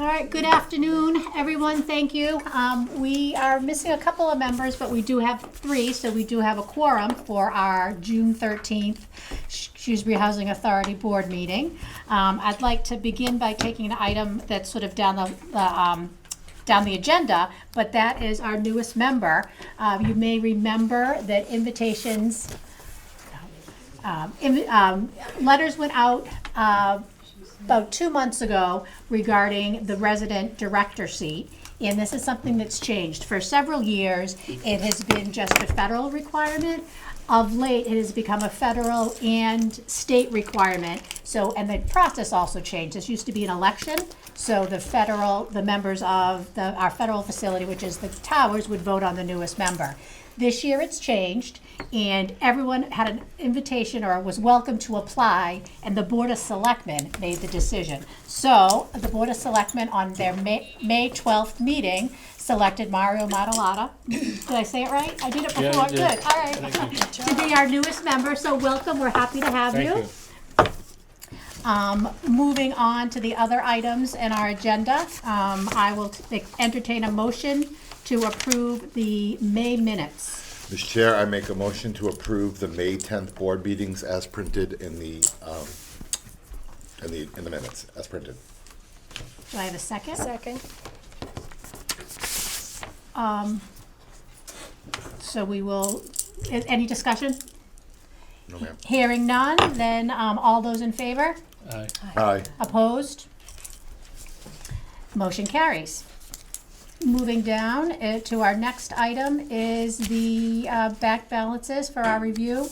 All right, good afternoon, everyone. Thank you. We are missing a couple of members, but we do have three, so we do have a quorum for our June 13th Shrewsbury Housing Authority Board meeting. I'd like to begin by taking an item that's sort of down the agenda, but that is our newest member. You may remember that letters went out about 2 months ago regarding the resident director seat, and this is something that's changed. For several years, it has been just a federal requirement. Of late, it has become a federal and state requirement. So, and the process also changed. This used to be an election, so the members of our federal facility, which is the towers, would vote on the newest member. This year it's changed, and everyone had an invitation or was welcome to apply, and the Board of Selectmen made the decision. So the Board of Selectmen on their May 12th meeting selected Mario Matalata. Did I say it right? I did it before. Yeah, you did. Good. All right. To be our newest member. So welcome. We're happy to have you. Moving on to the other items in our agenda, I will entertain a motion to approve the May minutes. Mr. Chair, I make a motion to approve the May 10th board meetings as printed in the minutes, as printed. Do I have a second? Second. So we will, any discussion? No, ma'am. Hearing none, then all those in favor? Aye. Aye. Opposed? Motion carries. Moving down to our next item is the back balances for our review.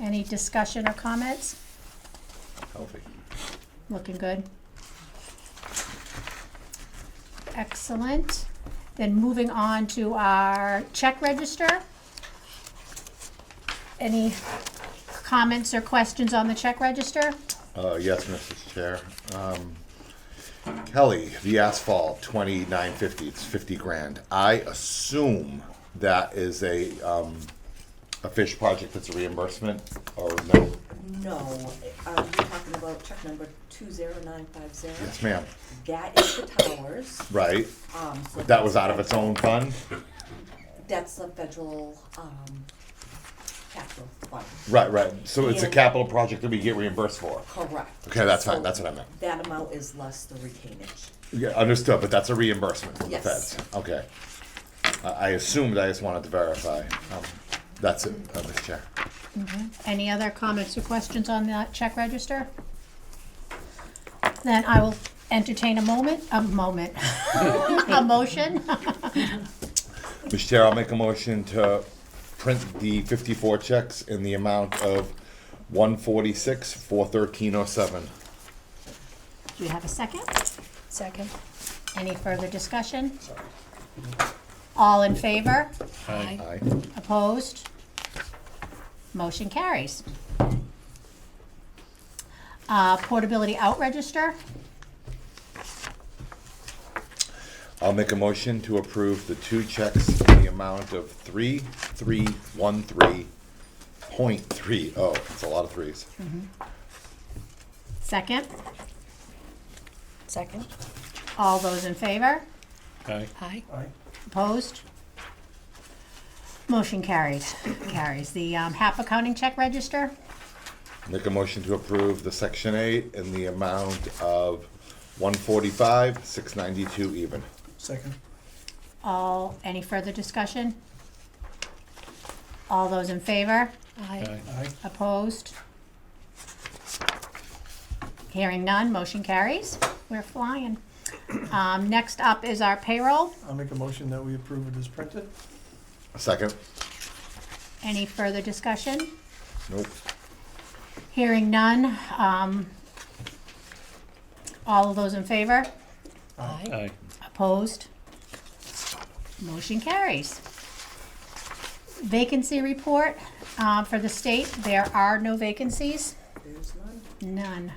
Any discussion or comments? Healthy. Looking good. Excellent. Then moving on to our check register. Any comments or questions on the check register? Yes, Mr. Chair. Kelly, the asphalt, 2950, it's 50 grand. I assume that is a fish project that's a reimbursement, or no? No, you're talking about check number 20950. Yes, ma'am. That is the towers. Right, So that was out of its own fund? That's the federal, capital fund. Right, so it's a And- capital project that we get reimbursed for? Correct. Okay, that's fine, So that's what I meant. That amount is less the retainage. Yeah, understood, but that's a reimbursement from the Yes. feds. Okay. I assumed, I just wanted to verify. That's it, Mr. Chair. Any other comments or questions on that check register? Then I will entertain a motion. Mr. Chair, I'll make a motion to print the 54 checks in the amount of $146,413.07. Do you have a second? Second. Any further discussion? All in favor? Aye. Aye. Opposed? Motion carries. Portability out register. I'll make a motion to approve the 2 checks in the amount of 3313.30. Oh, it's a lot of threes. Second. Second. All those in favor? Aye. Aye. Opposed? Motion carries. The HAP accounting check register. Make a motion to approve the Section 8 in the amount of $145,692 even. Second. Any further discussion? All those in favor? Aye. Aye. Opposed? Hearing none, motion carries. We're flying. Next up is our payroll. I'll make a motion that we approve it as printed. Second? Any further discussion? Nope. Hearing none. All of those in favor? Aye. Aye. Opposed? Motion carries. Vacancy report for the state. There are no vacancies. There's none. None.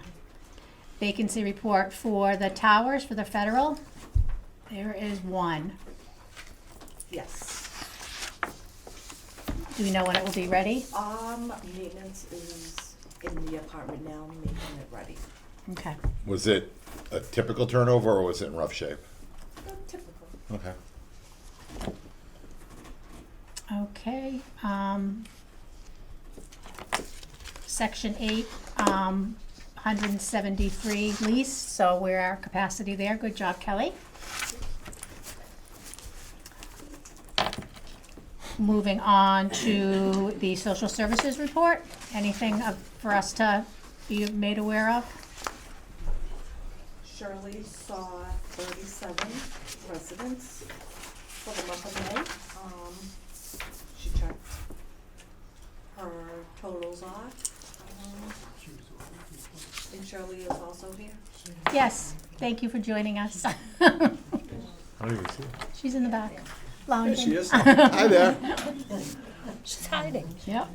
Vacancy report for the towers for the federal. There is one. Yes. Do we know when it will be ready? Maintenance is in the apartment now, making it ready. Okay. Was it a typical turnover or was it in rough shape? Typical. Okay. Okay, Section 8, 173 lease, so we're our capacity there. Good job, Kelly. Moving on to the social services report. Anything for us to be made aware of? Shirley saw 37 residents for the month of May. She checked her totals off. And Shirley is also here. Yes, thank you for joining us. I don't even see it. She's in the back, There lounging. she is. Hi there. She's hiding. Yep.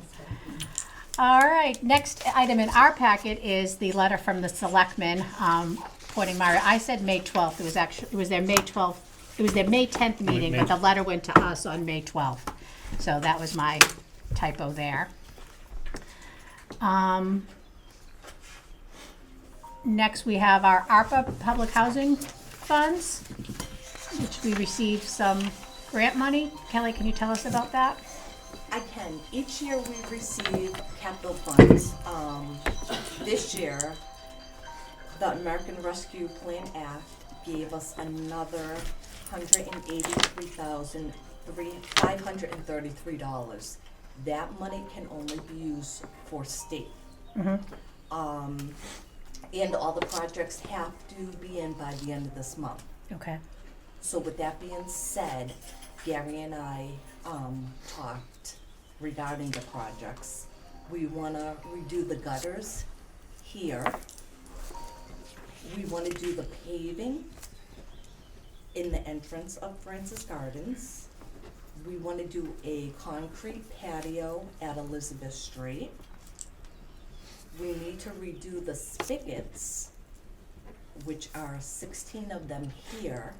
All right, next item in our packet is the letter from the selectmen, appointing Myra. I said May 12th, it was their May 12th, it was their May 10th meeting, but the letter went to us on May 12th. So that was my typo there. Next, we have our ARPA public housing funds, which we received some grant money. Kelly, can you tell us about that? I can. Each year we receive capital funds. This year, the American Rescue Plan Act gave us another $183,533. That money can only be used for state. And all the projects have to be in by the end of this month. Okay. So with that being said, Gary and I talked regarding the projects. We wanna redo the gutters here. We wanna do the paving in the entrance of Francis Gardens. We wanna do a concrete patio at Elizabeth Street. We need to redo the spigots, which are 16 of them here.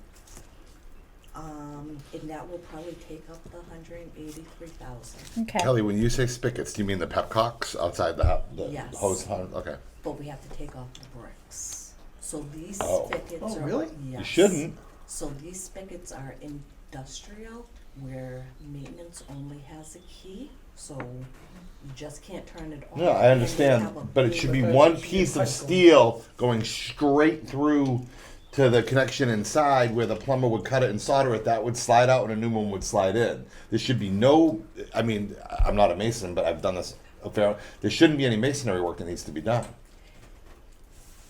And that will probably take up the 183,000. Okay. Kelly, when you say spigots, do you mean the pepcocks outside the Yes. hose? Okay. But we have to take off the bricks. So these Oh. spigots Oh, are. really? Yes. You shouldn't. So these spigots are industrial, where maintenance only has a key, so you just can't turn it off. No, I and they have a understand, but it should be big- one piece of steel going straight through to the connection inside where the plumber would cut it and solder it. That would slide out and a new one would slide in. There should be no, I mean, I'm not a mason, but I've done this a fair, there shouldn't be any masonry work that needs to be done.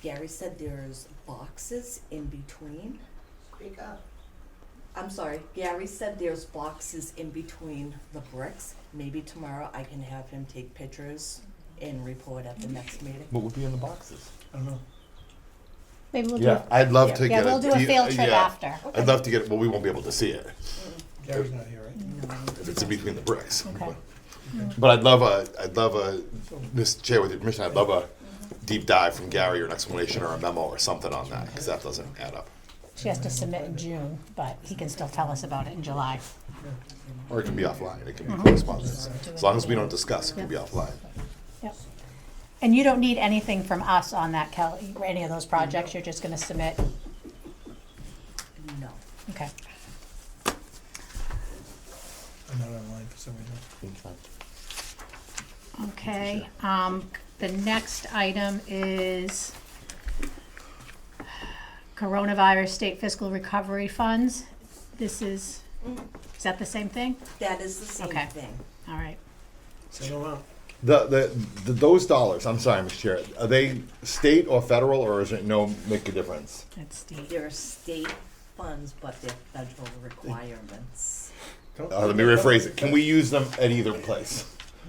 Gary said there's boxes in between. Speak up. I'm sorry, Gary said there's boxes in between the bricks. Maybe tomorrow I can have him take pictures and report at the next meeting. What would be in the boxes? I don't know. Maybe we'll do Yeah, I'd love to Yeah, get we'll do a field trip yeah. after. I'd love to get it, but we won't be able to see it Gary's not here, right? if it's in between the bricks. Okay. But I'd love a, Mr. Chair, with your permission, I'd love a deep dive from Gary or an explanation or a memo or something on that, because that doesn't add up. She has to submit in June, but he can still tell us about it in July. Or it can be offline, it can be correspondence. As long as we don't discuss, it can be offline. Yep. And you don't need anything from us on that, Kelly, or any of those projects, you're just gonna submit? No. Okay. I'm not online for some reason. Okay, the next item is coronavirus state fiscal recovery funds. This is that the same thing? That is the same Okay. thing. All right. Same amount. Those dollars, I'm sorry, Mr. Chair, are they state or federal, or is it no, make a difference? That's Steve. They're state funds, but they're federal requirements. Let me rephrase it, can we use them at either place?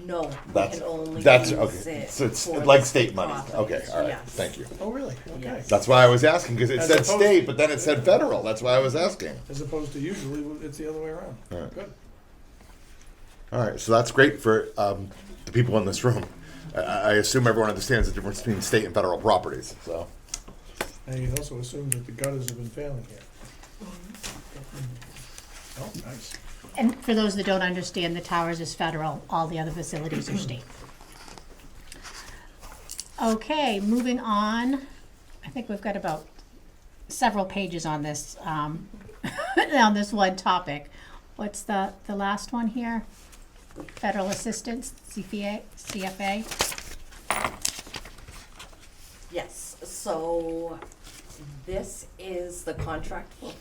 No, we That's, can only that's, use okay, it so it's for like the state money, properties. okay, all right, Yes. thank you. Oh, really? Okay. Yes. That's why I was asking, because it As said opposed- state, but then it said federal, that's why I was asking. As opposed to usually, it's the other way around. Alright. Good. All right, so that's great for the people in this room. I assume everyone understands the difference between state and federal properties, so. And you can also assume that the gutters have been failing here. Oh, nice. And for those that don't understand, the towers is federal, all the other facilities are state. Okay, moving on I think we've got about several pages on this, on this one topic. What's the last one here? Federal assistance, CFA? Yes, so this is the contract for,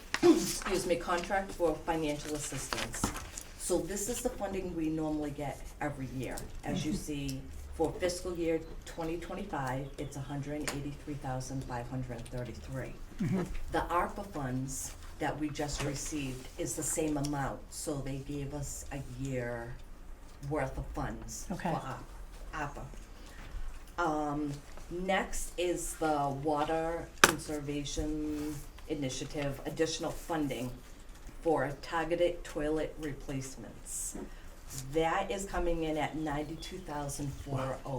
contract for financial assistance. So this is the funding we normally get every year. As you see, for fiscal year 2025, it's $183,533. The ARPA funds that we just received is the same amount, so they gave us a year worth of funds Okay. for ARPA. Next is the Water Conservation Initiative additional funding for targeted toilet replacements. That is coming in at $92,408 A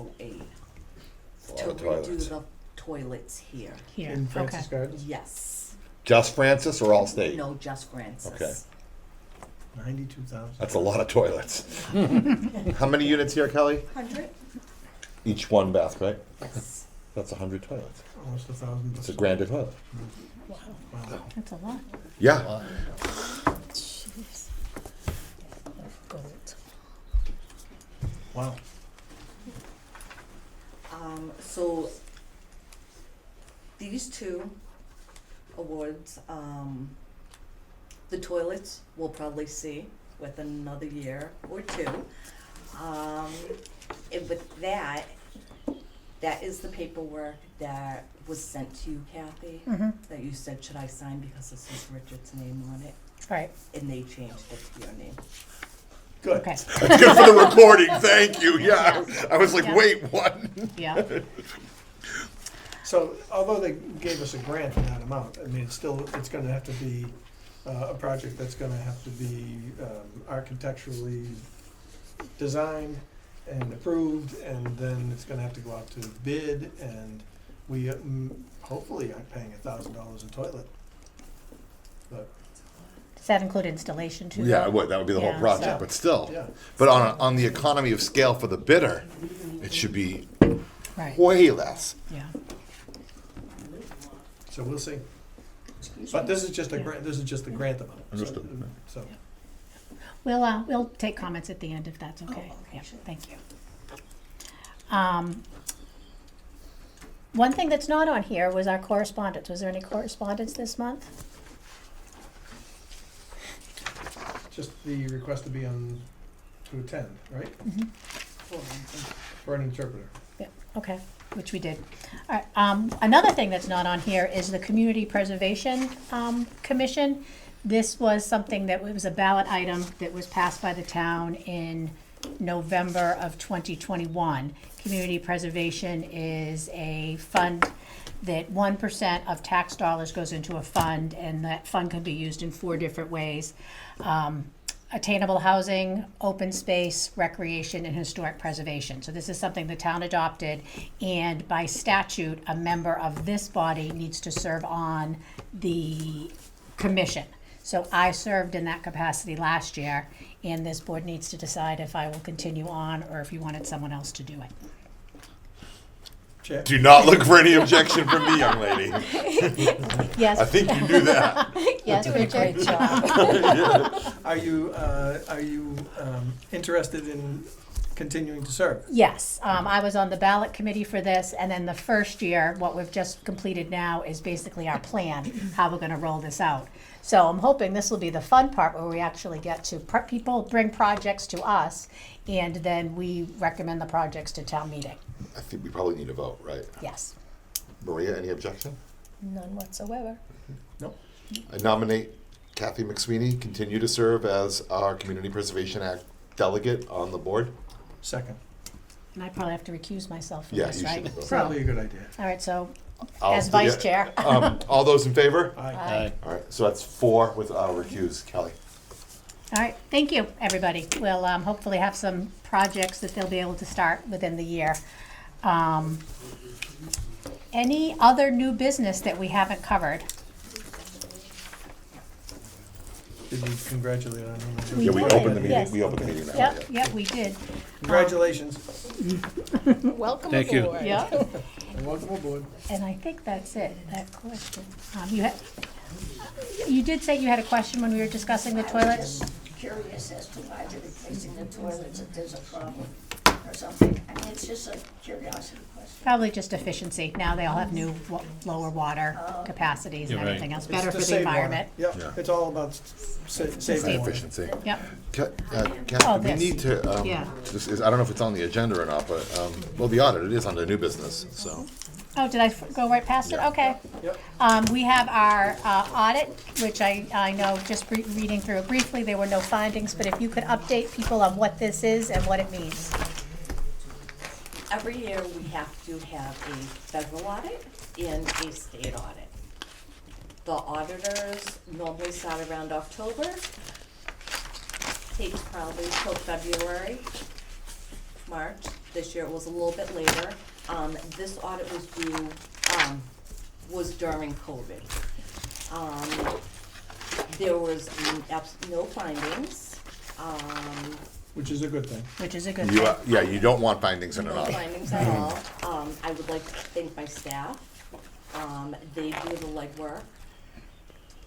lot to of redo toilets. the toilets here. Here, In okay. Francis Gardens, Yes, Just Francis or all state? no, just Francis. Okay. 92,000. That's a lot of toilets. How many units here, Kelly? 100? Each one bath, right? Yes. That's 100 toilets. Almost 1,000. It's a grand a toilet. Wow. That's a lot. Yeah. Jeez. Gold. Wow. So these two awards, the toilets we'll probably see with another year or two. And with that, that is the paperwork that was sent to you, Kathy, that you said, should I sign because this is Richard's name on it? Right, And they changed it to your name. Good. okay, That's good for the recording. Thank you. Yeah. I was like, Yeah. wait, what? yeah, So although they gave us a grant for that amount, I mean, it's gonna have to be a project that's gonna have to be architecturally designed and approved, and then it's gonna have to go out to bid, and we hopefully aren't paying $1,000 a toilet. But, does that include installation too? Yeah, though? it would. That would be the whole Yeah, project, so- but still. yeah, But on the economy of scale for the bidder, it should be Right, way less. yeah, so we'll see. But this is just a Yeah. grant, this is just the grant amount. So- Understood. So, we'll take comments at the end if that's okay. Oh, okay, Yeah, sure. thank you. One thing that's not on here was our correspondence. Was there any correspondence this month? just the request to be on, to attend, right? For an interpreter. Yeah, okay, which we did. All right, another thing that's not on here is the Community Preservation, Commission. This was something that was a ballot item that was passed by the town in November of 2021. Community preservation is a fund that 1% of tax dollars goes into a fund, and that fund can be used in 4 different ways. Attainable housing, open space, recreation, and historic preservation. So this is something the town adopted, and by statute, a member of this body needs to serve on the commission. So I served in that capacity last year, and this board needs to decide if I will continue on or if you wanted someone else to do it. Chair? Do not look for any objection from me, young lady. Yes. I think you knew that. Yes, Doing a great Richard? job. Are you interested in continuing to serve? Yes, I was on the ballot committee for this, and then the first year, what we've just completed now is basically our plan, how we're gonna roll this out. So I'm hoping this will be the fun part where we actually get to, people bring projects to us, and then we recommend the projects to town meeting. I think we probably need a vote, right? Yes. Maria, any objection? None whatsoever. Nope. I nominate Kathy McSweeney, continue to serve as our Community Preservation Act delegate on the board. Second. And I probably have to recuse myself from Yeah, this, you right? should. So, Probably a good idea. all right, so, I'll as do vice it. chair. All those in favor? Aye. All right, so that's 4 with recuse. Kelly. All right, thank you, everybody. We'll hopefully have some projects that they'll be able to start within the year. Any other new business that we haven't covered? Did we congratulate on him? Yeah, we did, opened the meeting. yes. We opened the meeting now. Yep, yeah. yep, we did. Congratulations. Welcome Thank you. aboard. Yep. Welcome aboard. And I think that's it, that question. You did say you had a question when we were discussing the toilets? I was just curious as to why they're replacing the toilets, if there's a problem or something. I mean, it's just a curiosity question. Probably just efficiency. Now they all have new lower water capacities and You're right. everything else, It's better to for the save water. environment. Yep, Yeah. it's all about saving water. Efficiency. Yep. Kat, we this. need to, Yeah. I don't know if it's on the agenda or not, but, well, the audit, it is under new business, so. Oh, did I go right past it? Yeah. Okay. Yep. We have our audit, which I know, just reading through it briefly, there were no findings, but if you could update people on what this is and what it means. Every year, we have to have a federal audit and a state audit. The auditors normally start around October, takes probably till February, March. This year it was a little bit later. This audit was due, was during COVID. There was no findings, Which is a good thing. Which is a good You, thing. yeah, you don't want findings in an no audit. findings at all. I would like to thank my staff. They do the legwork.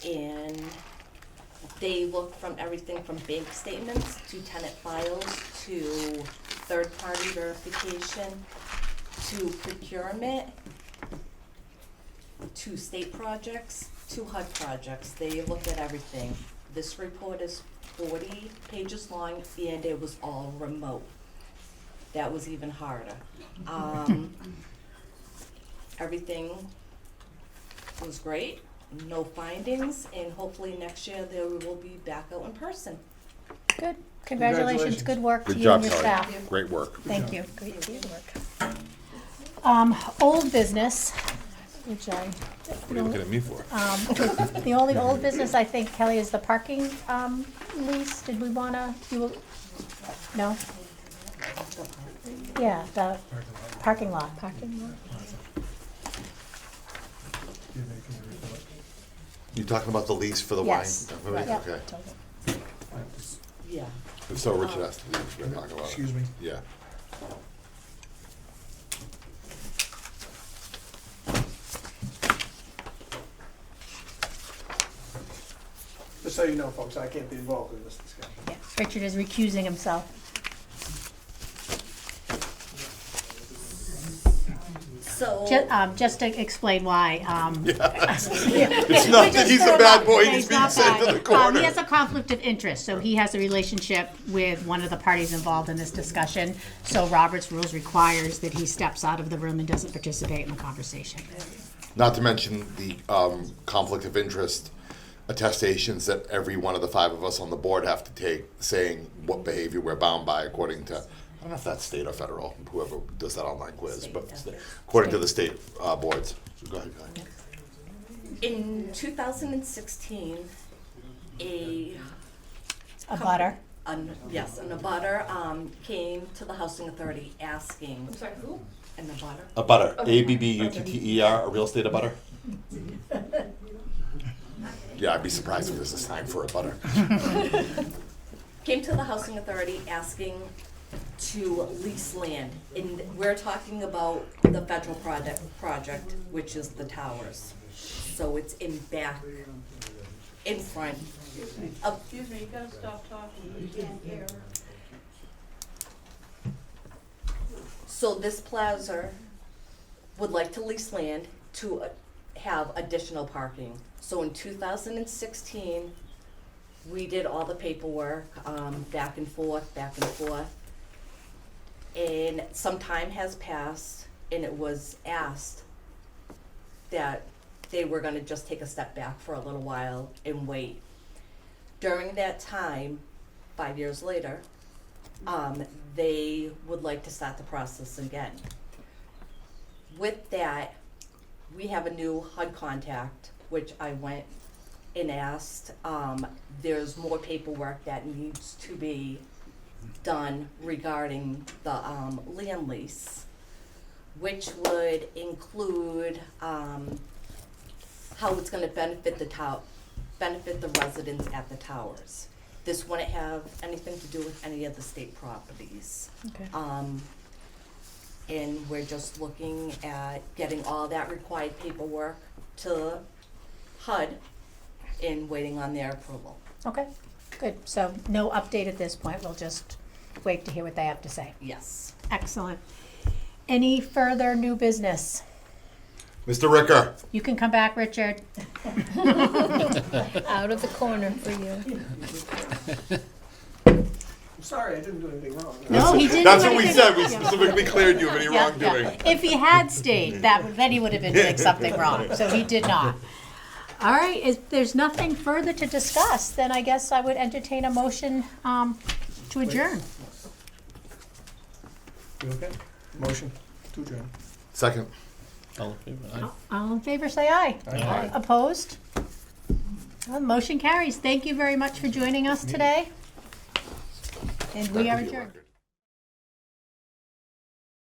And they look from everything from bank statements to tenant files to third-party verification to procurement to state projects to HUD projects. They look at everything. This report is 40 pages long and it was all remote. That was even harder. Everything was great, no findings, and hopefully next year they will be back out in person. Good. Congratulations. Good work to Good you and job, your Kelly. staff. Great work. Thank you. Great teamwork. Old business, which I, What are you looking at me for? the only old business I think, Kelly, is the parking lease. Did we wanna, no? Yeah, the parking lot. Parking lot. You're making a report. You talking about the lease for the wine? Yes. Right, Yeah. okay. Yeah. If so, Richard has to leave, we're talking about it. Excuse me. Yeah. Just so you know, folks, I can't be involved in this discussion. Yeah. Richard is recusing himself. So. Just to explain why, It's not that he's a bad boy, he's being not sent to bad. the corner. He has a conflict of interest, so he has a relationship with one of the parties involved in this discussion. So Robert's rules requires that he steps out of the room and doesn't participate in the conversation. Not to mention the conflict of interest attestations that every one of the 5 of us on the board have to take, saying what behavior we're bound by according to, I don't know if that's state or federal, whoever does that online quiz, State, but yeah. according to the state boards. So go ahead. In 2016, a butter. yes, an abutter came to the housing authority asking. I'm sorry, who? An abutter. A butter, A-B-B-U-T-T-E-R, a real estate abutter? Yeah, I'd be surprised if there's a sign for a butter. Came to the housing authority asking to lease land. And we're talking about the federal project, which is the towers. So it's in back, in front of. Excuse me, you gotta stop talking, you can't hear. So this plaza would like to lease land to have additional parking. So in 2016, we did all the paperwork, back and forth, and some time has passed, and it was asked that they were gonna just take a step back for a little while and wait. During that time, 5 years later, they would like to start the process again. With that, we have a new HUD contact, which I went and asked. There's more paperwork that needs to be done regarding the land lease, which would include how it's gonna benefit the residents at the towers. This wouldn't have anything to do with any of the state properties. Okay. and we're just looking at getting all that required paperwork to HUD and waiting on their approval. Okay, good. So no update at this point. We'll just wait to hear what they have to say. Yes. Excellent. Any further new business? Mr. Ricker, You can come back, Richard. Out of the corner for you. I'm sorry, I didn't do anything wrong. No, he didn't. that's do what we anything. said. We specifically cleared you of any Yeah, yeah. wrongdoing. If he had stayed, then he would have been doing something wrong. So he did not. All right, if there's nothing further to discuss, then I guess I would entertain a motion to adjourn. You okay? Motion to adjourn. Second. All in favor? Aye. All in favor, say aye. Aye. Opposed? Well, motion carries. Thank you very much for joining us today. And we are That could be a adjourned. record.